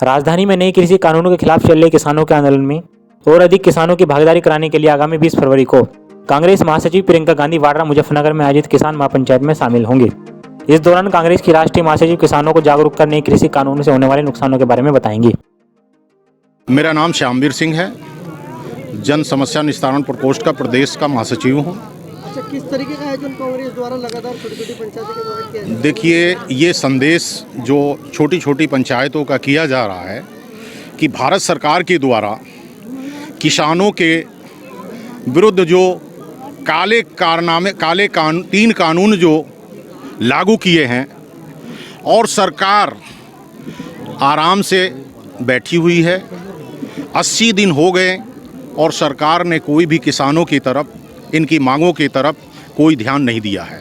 राजधानी में नए कृषि कानूनों के खिलाफ चल रहे किसानों के आंदोलन में और अधिक किसानों की भागीदारी कराने के लिए आगामी 20 फरवरी को कांग्रेस महासचिव प्रियंका गांधी वाड्रा मुजफ्फरनगर में आयोजित किसान महापंचायत में शामिल होंगे। इस दौरान कांग्रेस की राष्ट्रीय महासचिव किसानों को जागरूक कर नए कृषि कानूनों से होने वाले नुकसानों के बारे में बताएंगी। मेरा नाम श्यामवीर सिंह है, जन समस्या निस्तारण प्रकोष्ठ का प्रदेश का महासचिव हूँ। अच्छा, किस तरीके का आयोजन कांग्रेस द्वारा लगातार छोटी छोटी पंचायतों के द्वारा किया जाता है? देखिए, ये संदेश जो छोटी छोटी पंचायतों का किया जा रहा है कि भारत सरकार के द्वारा किसानों के विरुद्ध जो तीन कानून जो लागू किए हैं और सरकार आराम से बैठी हुई है, 80 दिन हो गए और सरकार ने कोई भी किसानों की तरफ, इनकी मांगों की तरफ कोई ध्यान नहीं दिया है।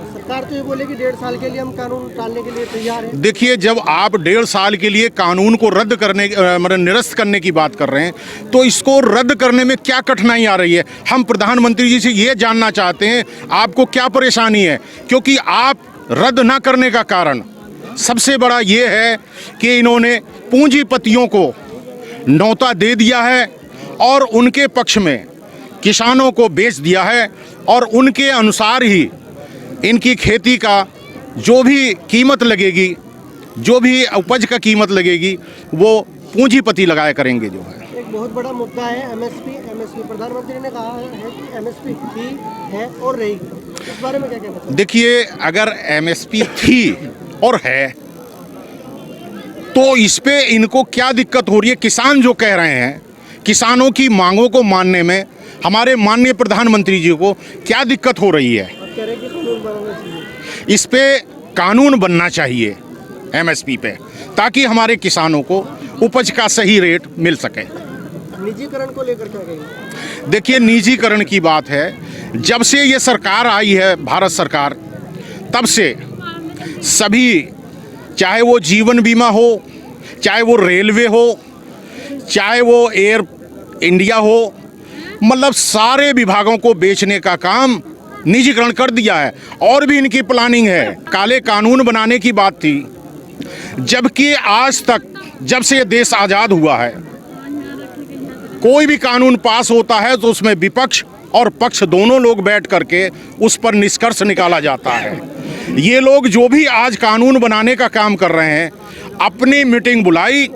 सरकार तो ये बोले कि 1.5 साल के लिए हम कानून टालने के लिए तैयार हैं। देखिए, जब आप 1.5 साल के लिए कानून को रद्द करने मतलब निरस्त करने की बात कर रहे हैं तो इसको रद्द करने में क्या कठिनाई आ रही है? हम प्रधानमंत्री जी से ये जानना चाहते हैं आपको क्या परेशानी है, क्योंकि आप रद्द ना करने का कारण सबसे बड़ा ये है कि इन्होंने पूंजीपतियों को न्योता दे दिया है और उनके पक्ष में किसानों को बेच दिया है और उनके अनुसार ही इनकी खेती का जो भी कीमत लगेगी, जो भी उपज का कीमत लगेगी, वो पूंजीपति लगाया करेंगे। जो है एक बहुत बड़ा मुद्दा है एमएसपी प्रधानमंत्री ने कहा है कि एमएसपी थी, है और रहेगी। इस बारे में क्या कहना चाहिए? देखिए, अगर एमएसपी थी और है तो इस पे इनको क्या दिक्कत हो रही है? किसान जो कह रहे हैं, किसानों की मांगों को मानने में हमारे माननीय प्रधानमंत्री जी को क्या दिक्कत हो रही है? कह रहे हैं कि कानून बनाना चाहिए। इस पे कानून बनना चाहिए एमएसपी पे, ताकि हमारे किसानों को उपज का सही रेट मिल सके। निजीकरण को लेकर क्या कहेंगे? देखिए, निजीकरण की बात है, जब से ये सरकार आई है भारत सरकार, तब से सभी, चाहे वो जीवन बीमा हो, चाहे वो रेलवे हो, चाहे वो एयर इंडिया हो, मतलब सारे विभागों को बेचने का काम निजीकरण कर दिया है। और भी इनकी प्लानिंग है। काले कानून बनाने की बात थी, जबकि आज तक जब से ये देश आज़ाद हुआ है कोई भी कानून पास होता है तो उसमें विपक्ष और पक्ष दोनों लोग बैठ करके उस पर निष्कर्ष निकाला जाता है। ये लोग जो भी आज कानून बनाने का काम कर रहे हैं, अपनी मीटिंग बुलाई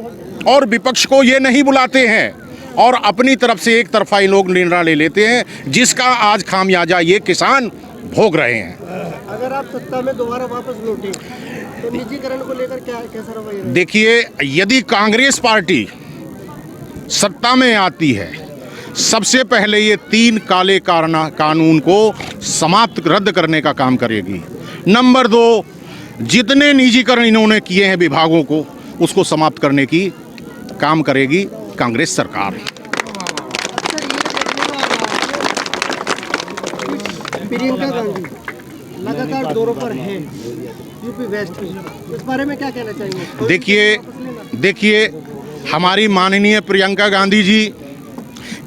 और विपक्ष को ये नहीं बुलाते हैं और अपनी तरफ से एक तरफा ही लोग निर्णय ले लेते हैं, जिसका आज खामियाजा ये किसान भोग रहे हैं। अगर आप सत्ता में दोबारा वापस लौटे तो निजीकरण को लेकर कैसा रवैया रहेगा? देखिए, यदि कांग्रेस पार्टी सत्ता में आती है, सबसे पहले ये 3 काले कानून को समाप्त रद्द करने का काम करेगी। नंबर 2, जितने निजीकरण इन्होंने किए हैं विभागों को, उसको समाप्त करने की काम करेगी कांग्रेस सरकार। प्रियंका गांधी लगातार दौरों पर है यूपी वेस्ट की, इस बारे में क्या कहना चाहिए? देखिए, हमारी माननीय प्रियंका गांधी जी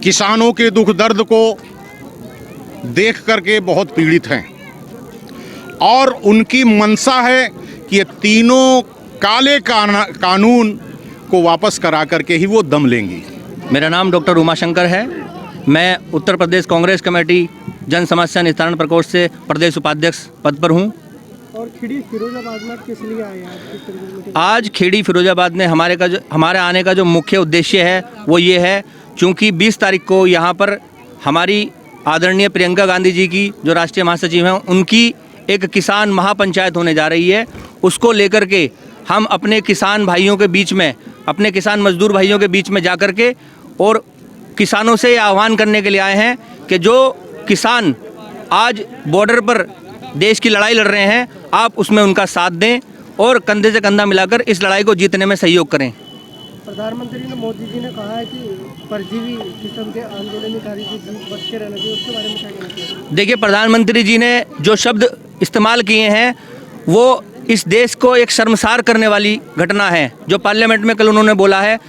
किसानों के दुख दर्द को देख करके बहुत पीड़ित हैं और उनकी मंशा है कि ये तीनों काले कानून को वापस करा करके ही वो दम लेंगी। मेरा नाम डॉक्टर उमाशंकर है। मैं उत्तर प्रदेश कांग्रेस कमेटी जन समस्या निस्तारण प्रकोष्ठ से प्रदेश उपाध्यक्ष पद पर हूँ। और खेड़ी फिरोजाबाद में किस लिए आए हैं? आज खेड़ी फिरोजाबाद में हमारे आने का जो मुख्य उद्देश्य है वो ये है, चूँकि 20 तारीख को यहाँ पर हमारी आदरणीय प्रियंका गांधी जी की जो राष्ट्रीय महासचिव हैं, उनकी एक किसान महापंचायत होने जा रही है। उसको लेकर के हम अपने किसान भाइयों के बीच में, अपने किसान मजदूर भाइयों के बीच में जा कर के और किसानों से आह्वान करने के लिए आए हैं कि जो किसान आज बॉर्डर पर देश की लड़ाई लड़ रहे हैं, आप उसमें उनका साथ दें और कंधे से कंधा मिलाकर इस लड़ाई को जीतने में सहयोग करें। प्रधानमंत्री ने, मोदी जी ने कहा है कि परजीवी किस्म के आंदोलनकारी से बच के रहना चाहिए, उसके बारे में क्या कहना चाहिए? देखिए, प्रधानमंत्री जी ने जो शब्द इस्तेमाल किए हैं वो इस देश को एक शर्मसार करने वाली घटना है। जो पार्लियामेंट में कल उन्होंने बोला है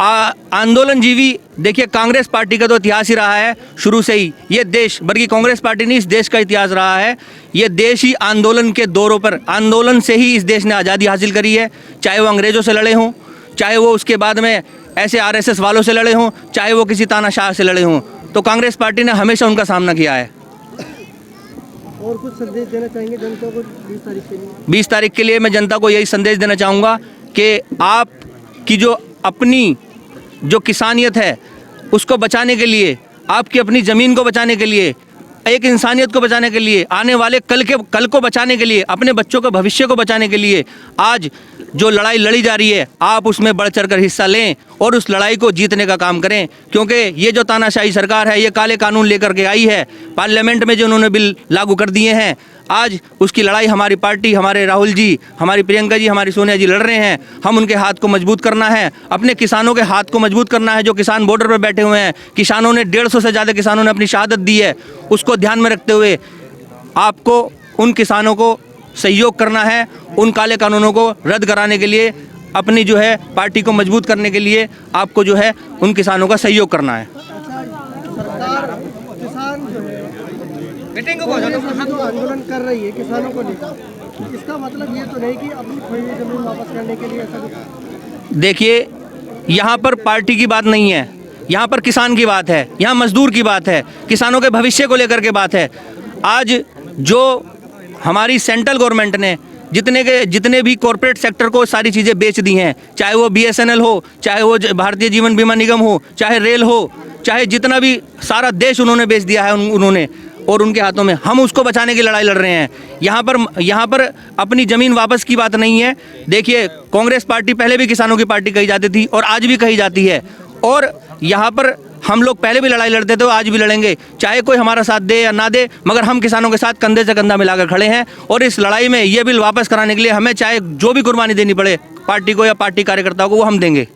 आंदोलनजीवी, देखिए कांग्रेस पार्टी का तो इतिहास ही रहा है शुरू से ही। ये देश, बल्कि कांग्रेस पार्टी नहीं, इस देश का इतिहास रहा है। ये देश ही आंदोलन के दौरों पर, आंदोलन से ही इस देश ने आज़ादी हासिल करी है। चाहे वो अंग्रेज़ों से लड़े हों, चाहे वो उसके बाद में ऐसे आरएसएस वालों से लड़े हों, चाहे वो किसी तानाशाह से लड़े हों, तो कांग्रेस पार्टी ने हमेशा उनका सामना किया है। और कुछ संदेश देना चाहेंगे जनता को 20 तारीख के लिए? 20 तारीख के लिए मैं जनता को यही संदेश देना चाहूँगा कि आप की जो अपनी जो किसानियत है उसको बचाने के लिए, आपकी अपनी ज़मीन को बचाने के लिए, एक इंसानियत को बचाने के लिए, आने वाले कल को बचाने के लिए, अपने बच्चों के भविष्य को बचाने के लिए आज जो लड़ाई लड़ी जा रही है, आप उसमें बढ़ चढ़ कर हिस्सा लें और उस लड़ाई को जीतने का काम करें। क्योंकि ये जो तानाशाही सरकार है, ये काले कानून लेकर के आई है, पार्लियामेंट में जो उन्होंने बिल लागू कर दिए हैं, आज उसकी लड़ाई हमारी पार्टी, हमारे राहुल जी, हमारी प्रियंका जी, हमारी सोनिया जी लड़ रहे हैं। हम उनके हाथ को मजबूत करना है, अपने किसानों के हाथ को मजबूत करना है। जो किसान बॉर्डर पर बैठे हुए हैं, किसानों ने 150 से ज़्यादा किसानों ने अपनी शहादत दी है, उसको ध्यान में रखते हुए आपको उन किसानों को सहयोग करना है। उन काले कानूनों को रद्द कराने के लिए, अपनी जो है पार्टी को मजबूत करने के लिए आपको जो है उन किसानों का सहयोग करना है। सरकार किसान जो है जो आंदोलन कर रही है किसानों को लेकर, इसका मतलब ये तो नहीं कि अपनी खोई हुई जमीन वापस करने के लिए ऐसा कुछ? देखिए, यहाँ पर पार्टी की बात नहीं है, यहाँ पर किसान की बात है, यहाँ मजदूर की बात है, किसानों के भविष्य को लेकर के बात है। आज जो हमारी सेंट्रल गवर्नमेंट ने जितने भी कॉरपोरेट सेक्टर को सारी चीज़ें बेच दी हैं, चाहे वो BSNL हो, चाहे वो भारतीय जीवन बीमा निगम हो, चाहे रेल हो, चाहे जितना भी सारा देश उन्होंने बेच दिया है उन्होंने, और उनके हाथों में हम उसको बचाने की लड़ाई लड़ रहे हैं। यहाँ पर अपनी ज़मीन वापस की बात नहीं है। देखिए, कांग्रेस पार्टी पहले भी किसानों की पार्टी कही जाती थी और आज भी कही जाती है, और यहाँ पर हम लोग पहले भी लड़ाई लड़ते थे, आज भी लड़ेंगे, चाहे कोई हमारा साथ दे या ना दे, मगर हम किसानों के साथ कंधे से कंधा मिलाकर खड़े हैं। और इस लड़ाई में ये बिल वापस कराने के लिए हमें चाहे जो भी कुर्बानी देनी पड़े पार्टी को या पार्टी कार्यकर्ताओं को, वो हम देंगे।